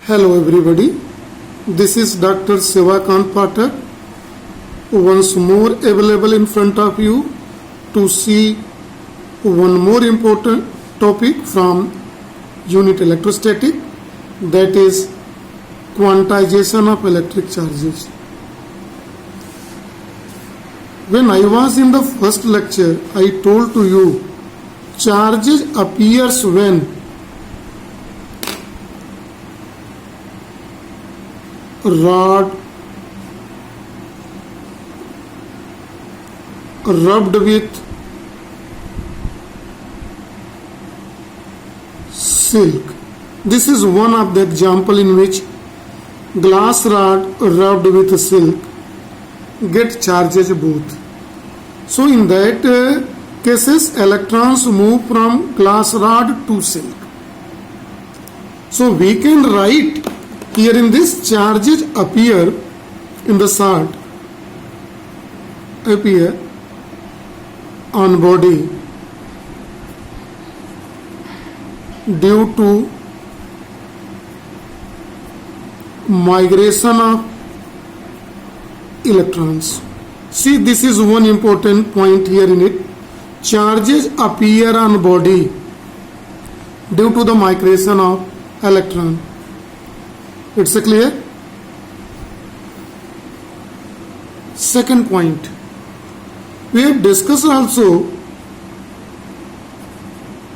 Hello everybody, this is Dr. Sivakant Pathak, once more available in front of you to see one more important topic from unit electrostatic, that is quantization of electric charges. When I was in the first lecture, I told to you charges appears when rod rubbed with silk. This is one of the example in which glass rod rubbed with silk get charges both. So in that cases electrons move from glass rod to silk. So we can write here in this charges appear in the chart, appear on body due to migration of electrons. See, this is one important point here in it. Charges appear on body due to the migration of electron. It's clear? Second point, we have discussed also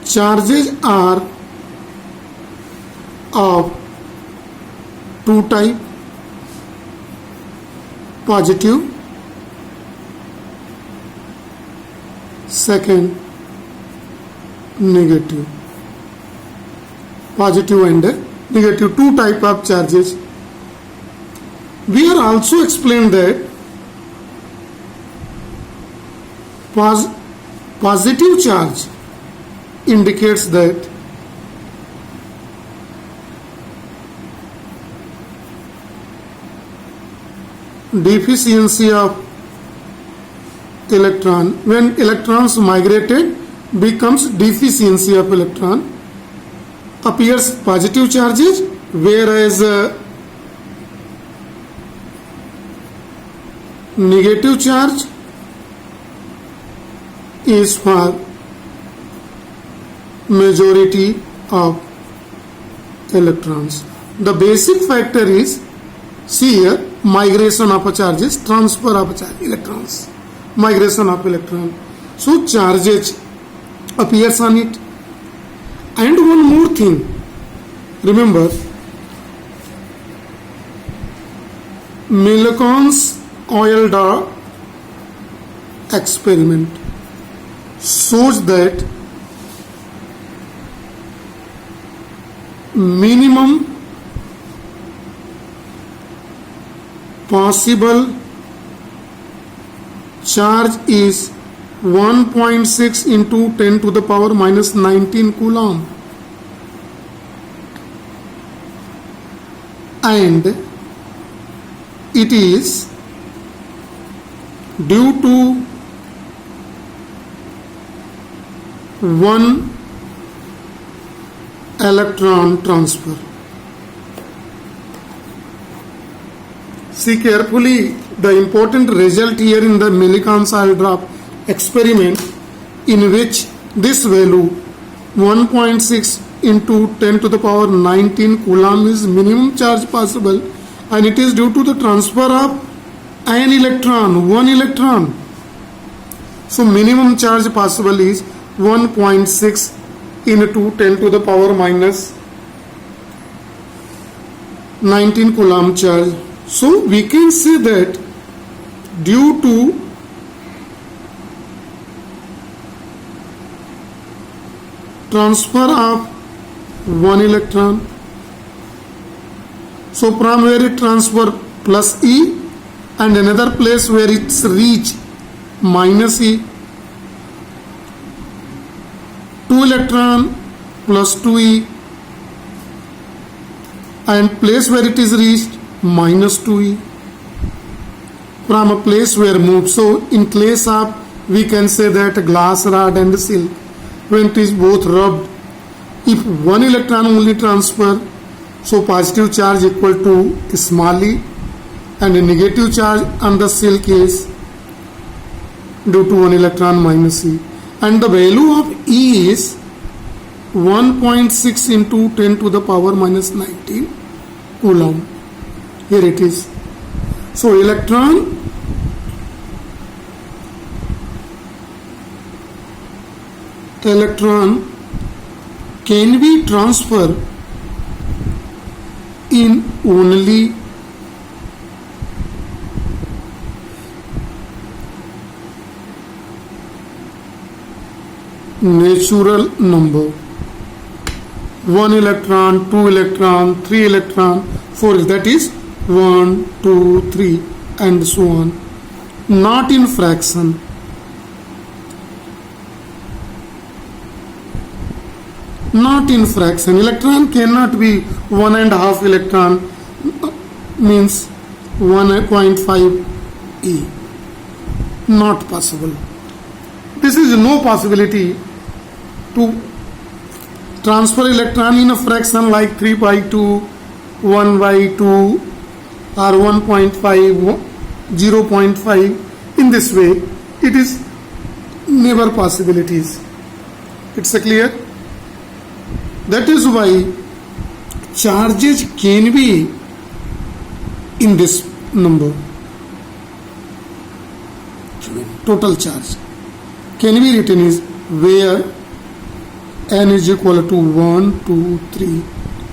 charges are of two type, positive, second negative. Positive and negative, two type of charges. We are also explained that positive charge indicates that deficiency of electron. When electrons migrated becomes deficiency of electron, appears positive charges, whereas negative charge is for majority of electrons. The basic factor is, see here, migration of a charges, transfer of a charge, electrons, migration of electron. So charges appears on it. And one more thing, remember Millikan's oil dart experiment shows that minimum possible charge is 1.6 into 10 to the power minus 19 coulomb, and it is due to one electron transfer. See carefully the important result here in the Millikan's oil drop experiment, in which this value 1.6 into 10 to the power 19 coulomb is minimum charge possible, and it is due to the transfer of an electron, one electron. So minimum charge possible is 1.6 into 10 to the power minus 19 coulomb charge. So we can say that due to transfer of one electron, so from where it transfer plus E, and another place where it's reach minus E, 2 electron plus 2E, and place where it is reached minus 2E, from a place where moved. So in place of, we can say that glass rod and silk, when it is both rubbed, if one electron only transfer, So positive charge equal to small e, and a negative charge on the shell case due to 1 electron minus e, and the value of E is 1.6 into 10 to the power minus 19 coulomb. Here it is. So electron can be transferred in only natural number. 1 electron, 2 electron, 3 electron, 4, that is 1, 2, 3 and so on. Not in fraction. Not in fraction. Electron cannot be 1.5 electron, means 1.5 E. Not possible. This is no possibility to transfer electron in a fraction like 3 by 2, 1 by 2 or 1.5, 0.5. In this way, it is never possibilities. It's clear? That is why charges can be in this number. Total charge can be written is where n is equal to 1, 2, 3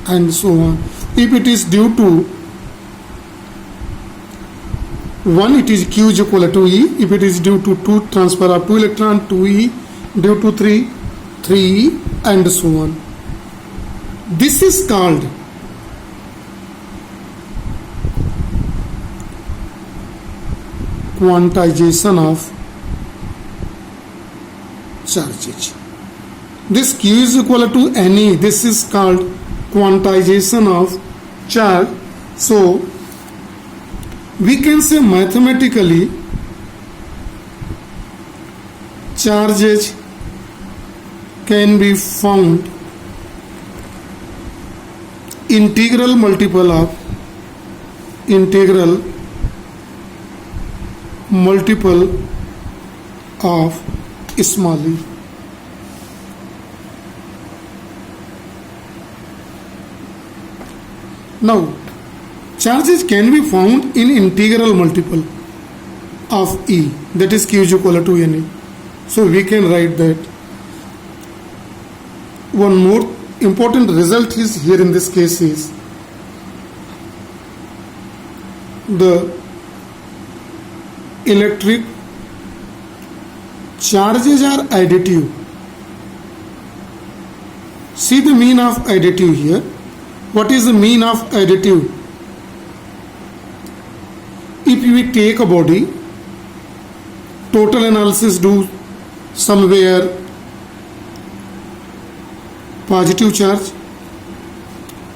and so on. If it is due to 1, it is Q is equal to E. If it is due to 2, transfer of 2 electron, 2E. Due to 3, 3E and so on. This is called quantization of charges. This Q is equal to NE. This is called quantization of charge. So we can say mathematically charges can be found integral multiple of small e. Now, charges can be found in integral multiple of E, that is Q is equal to NE. So we can write that. One more important result is here in this case is the electric charges are additive. See the mean of additive here. What is the mean of additive? If we take a body, total analysis do somewhere positive charge,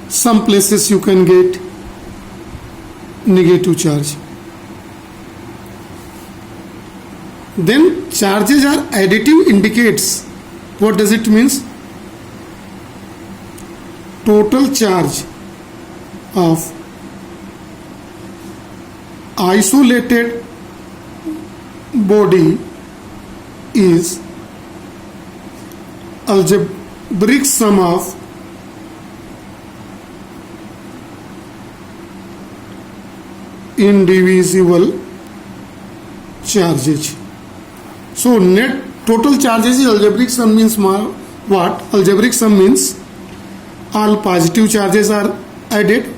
some places you can get negative charge. Then charges are additive indicates, what does it means? Total charge of isolated body is algebraic sum of indivisible charges. So net total charges is algebraic sum means what? Algebraic sum means all positive charges are added,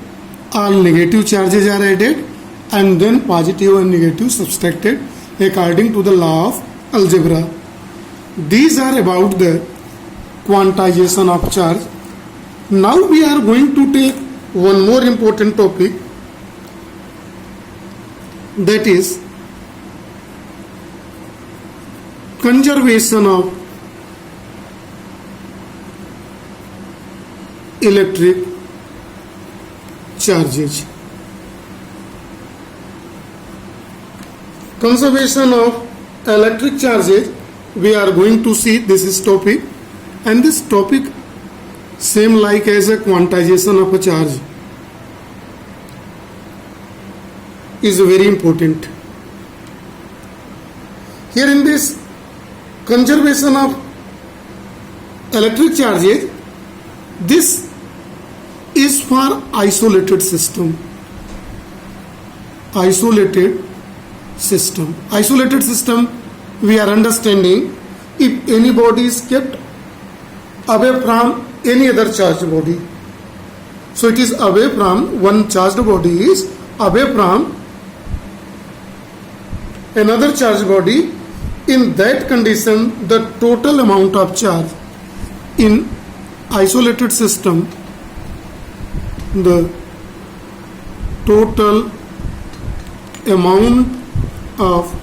all negative charges are added, and then positive and negative subtracted according to the law of algebra. These are about the quantization of charge. Now we are going to take one more important topic, that is conservation of electric charges. Conservation of electric charges, we are going to see this is topic, and this topic same like as a quantization of a charge. is very important. Here in this conservation of electric charges, this is for isolated system. Isolated system. Isolated system, we are understanding if any body is kept away from any other charged body. So it is away from, one charged body is away from another charged body. In that condition, the total amount of charge in isolated system, the total amount of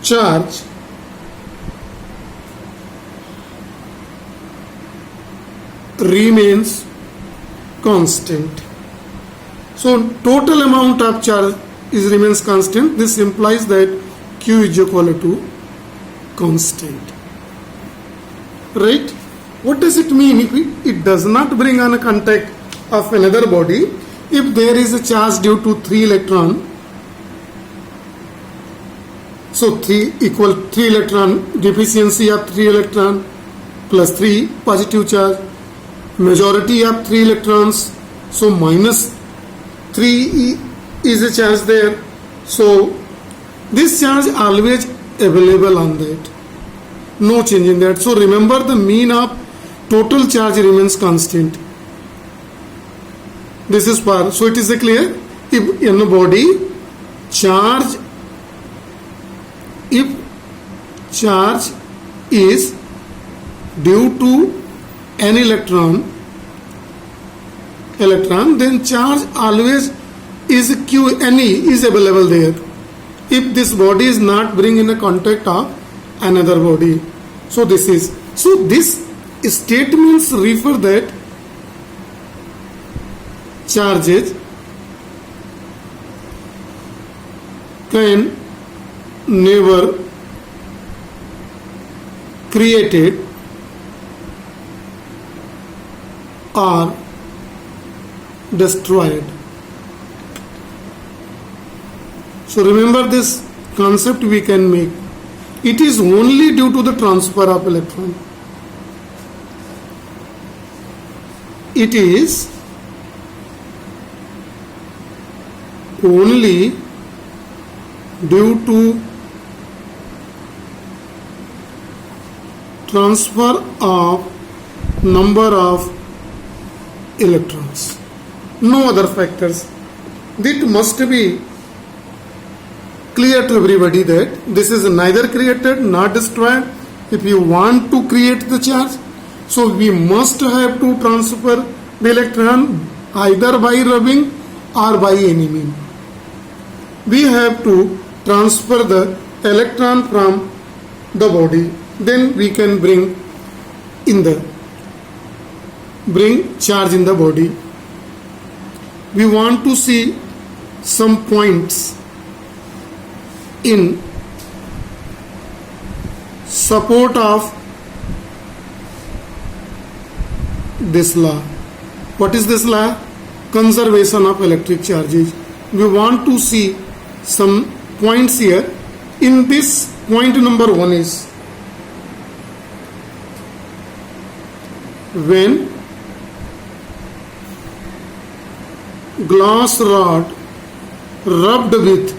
charge remains constant. So total amount of charge remains constant. This implies that Q is equal to constant. Right? What does it mean? If it does not bring on a contact of another body, if there is a charge due to 3 electron, so 3 equal 3 electron, deficiency of 3 electron plus 3 positive charge, majority of 3 electrons, so minus 3 is a charge there. So this charge always available on that, no change in that. So remember, the mean of total charge remains constant. This is for, so it is a clear, if in a body charge, if charge is due to an electron, then charge always is Q, any is available there. If this body is not bring in a contact of another body. So this is, so this statements refer that charges can never created or destroyed. So remember this concept we can make. It is only due to the transfer of electron. It is only due to transfer of number of electrons. No other factors. It must be clear to everybody that this is neither created nor destroyed. If you want to create the charge, so we must have to transfer the electron either by rubbing or by any means. We have to transfer the electron from the body, then we can bring charge in the body. We want to see some points in support of this law. What is this law? Conservation of electric charges. We want to see some points here. In this, point number 1 is when glass rod rubbed with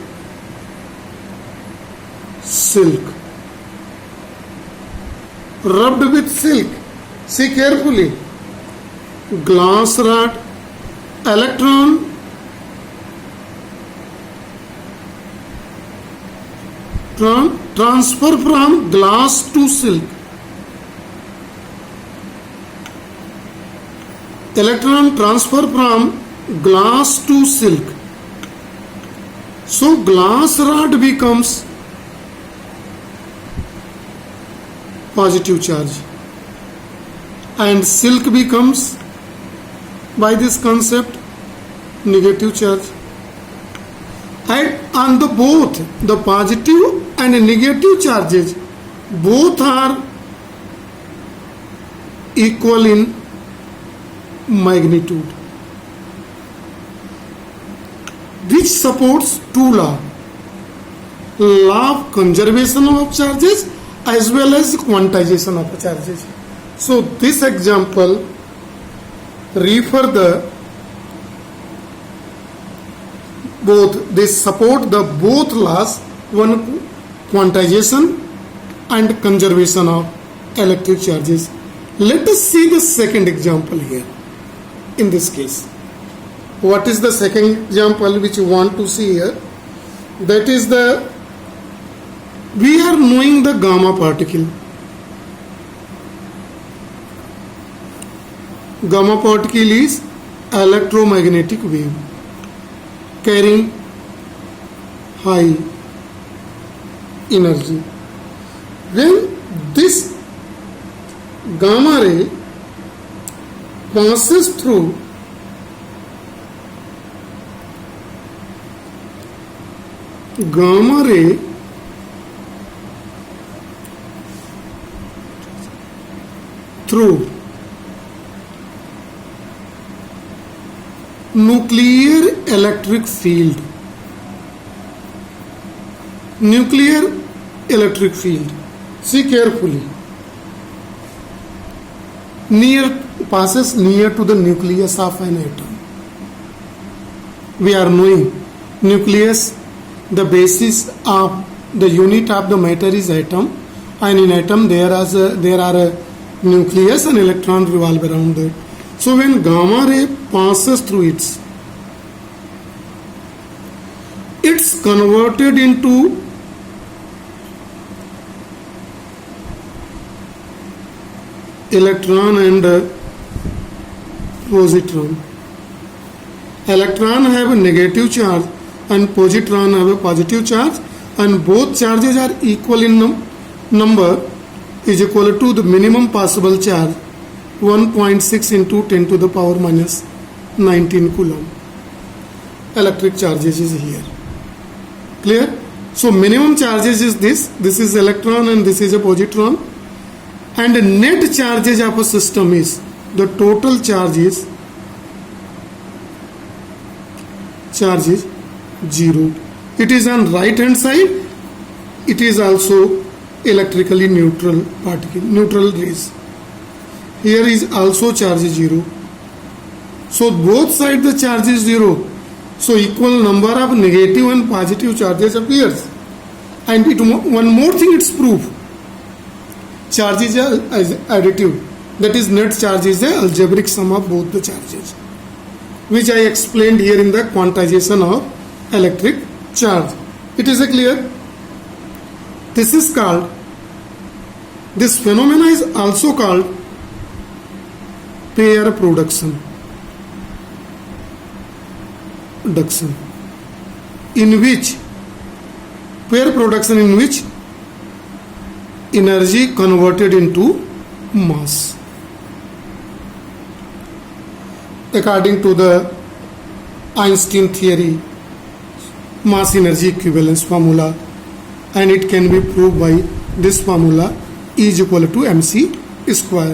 silk. Rubbed with silk. See carefully. Glass rod, electron transfer from glass to silk. Electron transfer from glass to silk. So glass rod becomes positive charge and silk becomes, by this concept, negative charge. And on the both, the positive and negative charges, both are equal in magnitude. which supports two law of conservation of charges as well as quantization of charges. So this example refer the both, they support the both laws, one quantization and conservation of electric charges. Let us see the second example here. In this case, what is the second example which you want to see here? That is we are knowing the gamma particle. Gamma particle is electromagnetic wave carrying high energy. When this gamma ray passes through nuclear electric field. Nuclear electric field. See carefully. Passes near to the nucleus of an atom. We are knowing nucleus, the basis of the unit of the matter is atom, and in atom there are a nucleus and electron revolve around it. So when gamma ray passes through it's converted into electron and positron. Electron have a negative charge and positron have a positive charge, and both charges are equal in number, is equal to the minimum possible charge 1.6 into 10 to the power minus 19 coulomb. Electric charges is here. Clear? So minimum charges is this is electron and this is a positron, and the net charges of a system is, the total charge is 0. It is on right hand side, it is also electrically neutral particle, neutral rays. Here is also charge 0. So both sides the charge is 0. So equal number of negative and positive charges appears. And one more thing, it's proof. Charge is additive. That is, net charge is the algebraic sum of both the charges, which I explained here in the quantization of electric charge. It is clear? This is called, this phenomena is also called pair production, in which energy converted into mass. According to the Einstein theory, mass energy equivalence formula, and it can be proved by this formula, E is equal to mc square.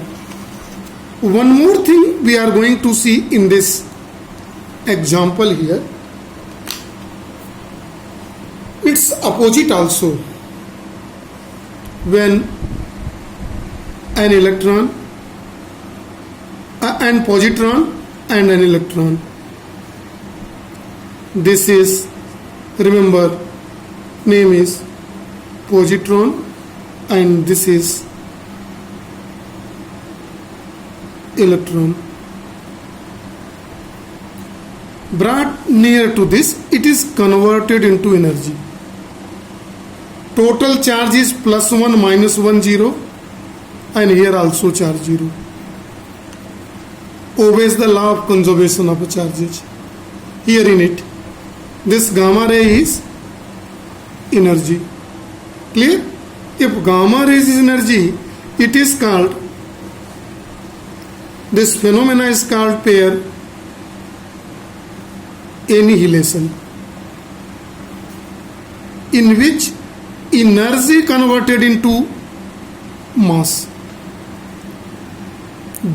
One more thing we are going to see in this example here, it's opposite also. When an electron and positron and an electron, this is, remember, name is positron and this is electron, brought near to this, it is converted into energy. Total charge is +1 -1 0, and here also charge 0. Obeys the law of conservation of charges. Here in it, this gamma ray is energy. Clear? If gamma ray is energy, it is called, this phenomena is called pair annihilation, in which energy converted into mass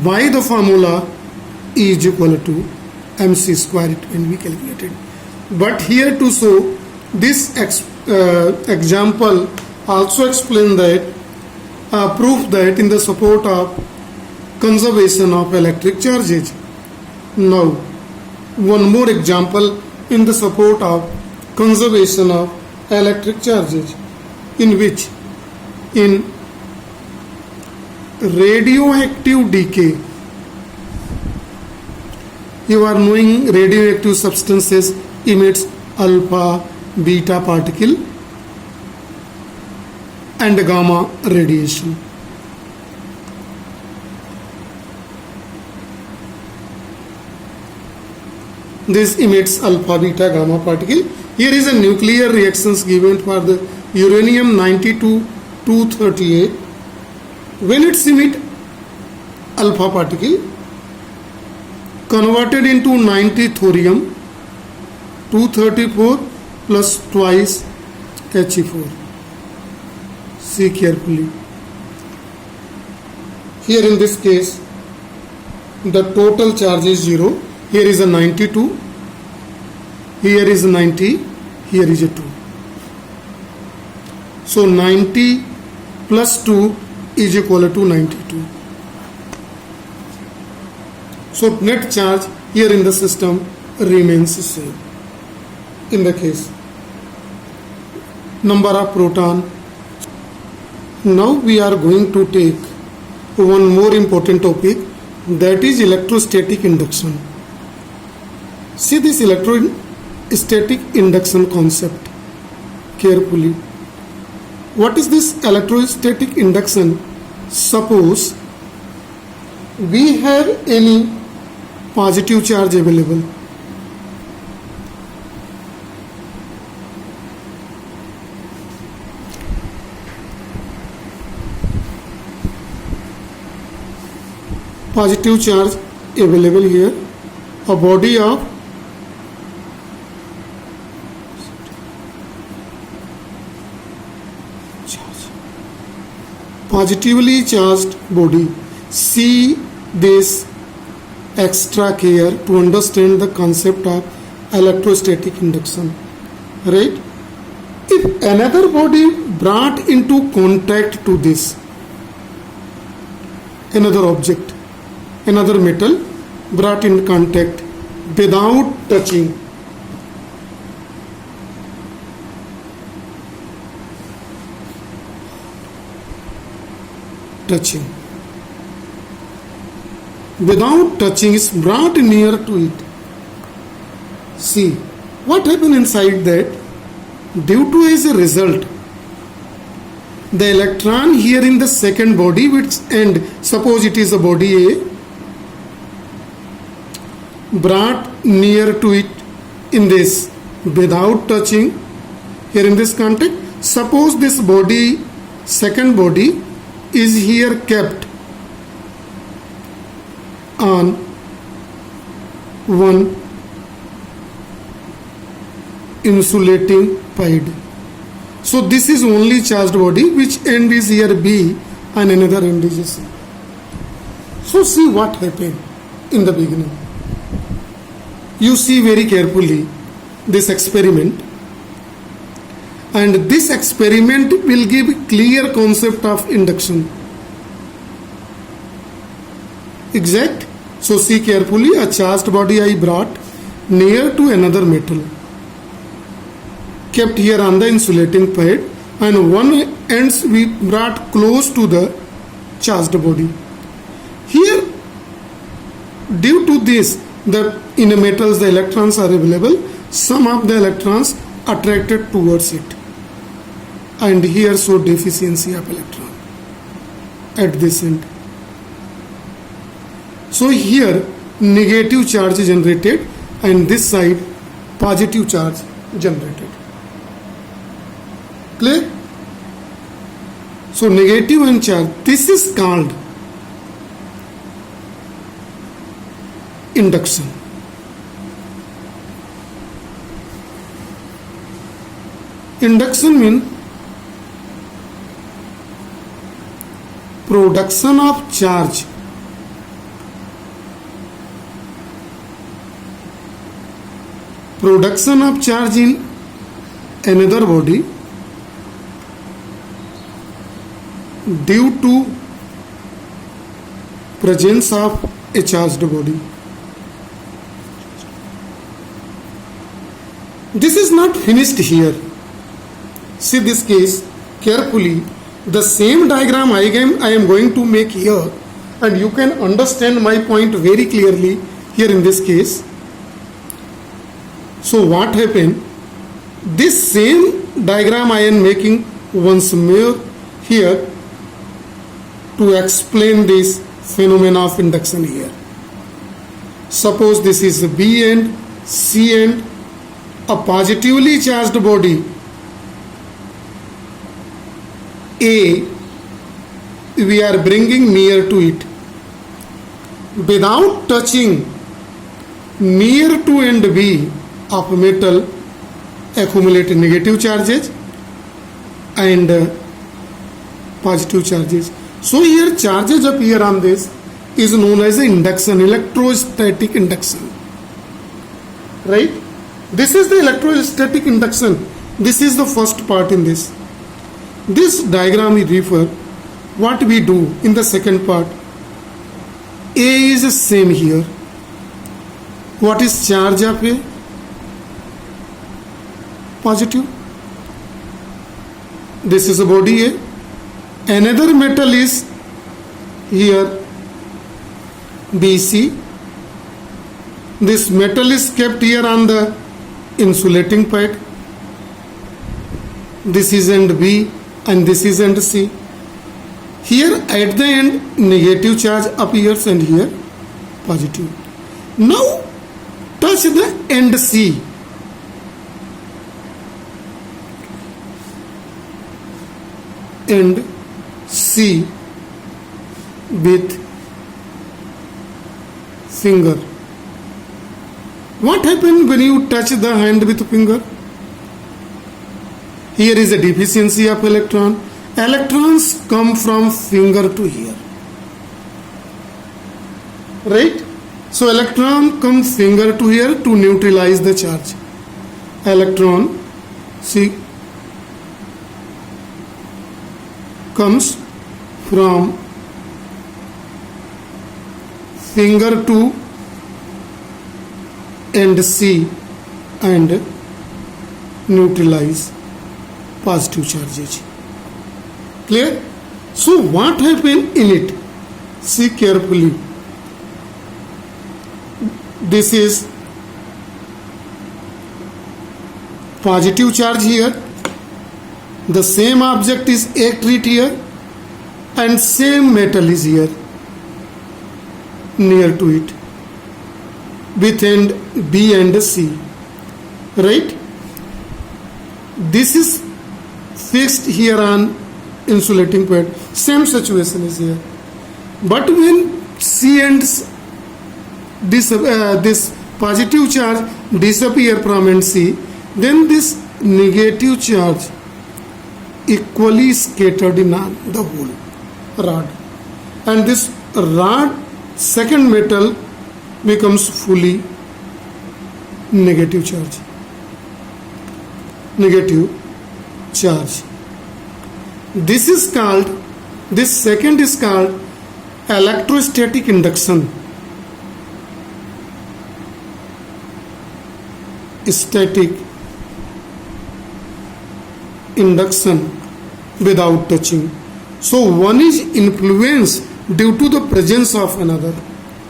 by the formula E is equal to mc square, it can be calculated. But here to show this example also explain that proof that in the support of conservation of electric charges. Now one more example in the support of conservation of electric charges, in which in radioactive decay, you are knowing radioactive substances emits alpha, beta particle and gamma radiation. This emits alpha, beta, gamma particle. Here is a nuclear reactions given for the uranium 92-238. When it's emit alpha particle, converted into 90 thorium 234 plus twice He4. See carefully. Here in this case, the total charge is 0. Here is a 92. Here is 90. Here is a 2. So 90 plus 2 is equal to 92. So net charge here in the system remains the same. In the case, number of proton. Now we are going to take one more important topic, that is electrostatic induction. See this electrostatic induction concept carefully. What is this electrostatic induction? Suppose we have any positive charge available. Positive charge available here, a body of positively charged body. See this extra care to understand the concept of electrostatic induction, right? If another body brought into contact to this, another object, another metal brought in contact without touching, without touching is brought near to it. See what happened inside that. Due to as a result, the electron here in the second body, which end, suppose it is a body A, brought near to it in this without touching here in this contact. Suppose this body, second body, is here kept on one insulating pad. So this is only charged body, which end is here B and another end is C. So see what happened in the beginning. You see very carefully this experiment, and this experiment will give clear concept of induction. Exact. So see carefully, a charged body I brought near to another metal, kept here on the insulating pad, and one ends we brought close to the charged body. Here, due to this, in the metals the electrons are available, some of the electrons attracted towards it, and here show deficiency of electron at this end. So here negative charge generated, and this side positive charge generated. Clear? So negative and charge, this is called induction. Induction means production of charge production of charge in another body due to presence of a charged body. This is not finished here. See this case carefully. The same diagram I am going to make here, and you can understand my point very clearly here in this case. So what happened? This same diagram I am making once more here to explain this phenomena of induction here. Suppose this is B end, C end, a positively charged body A, we are bringing near to it. Without touching near to end B of metal, accumulate negative charges and positive charges. So here charges appear on this is known as induction, electrostatic induction. Right? This is the electrostatic induction. This is the first part in this. This diagram we refer what we do in the second part. A is the same here. What is charge of A? Positive. This is a body A. Another metal is here BC. This metal is kept here on the insulating pad. This is end B and this is end C. Here at the end negative charge appears and here positive. Now touch the end C. End C with finger. What happens when you touch the hand with finger? Here is a deficiency of electron. Electrons come from finger to here. Right? So electron comes finger to here to neutralize the charge. Electron, see, comes from finger to end C and neutralize positive charges. Clear? So what happened in it? See carefully. This is positive charge here. The same object is accrete here and same metal is here near to it with end B and C. Right? This is fixed here on insulating pad. Same situation is here. But when C and this positive charge disappear from end C, then this negative charge equally scattered in the whole rod, and this rod second metal becomes fully negative charge. This is called, this second is called electrostatic induction. Static induction without touching. So one is influenced due to the presence of another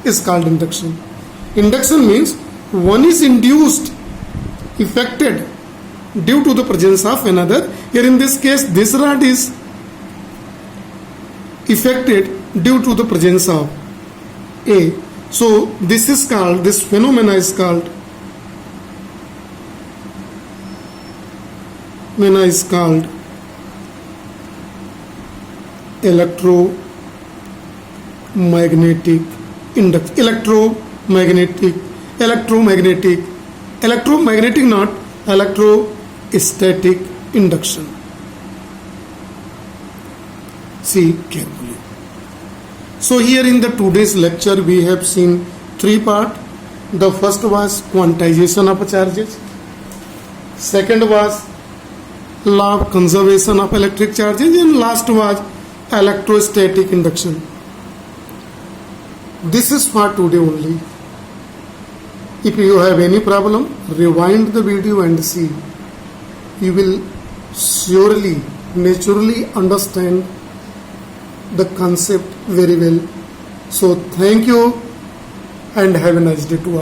is called induction. Induction means one is induced, affected due to the presence of another. Here in this case, this rod is affected due to the presence of A. So this is called, this phenomena is called electromagnetic induction. Electrostatic induction. See carefully. So here in the today's lecture we have seen three parts. The first was quantization of charges. Second was law of conservation of electric charges, and last was electrostatic induction. This is for today only. If you have any problem, rewind the video and see. You will surely, naturally understand the concept very well. So thank you and have a nice day to all.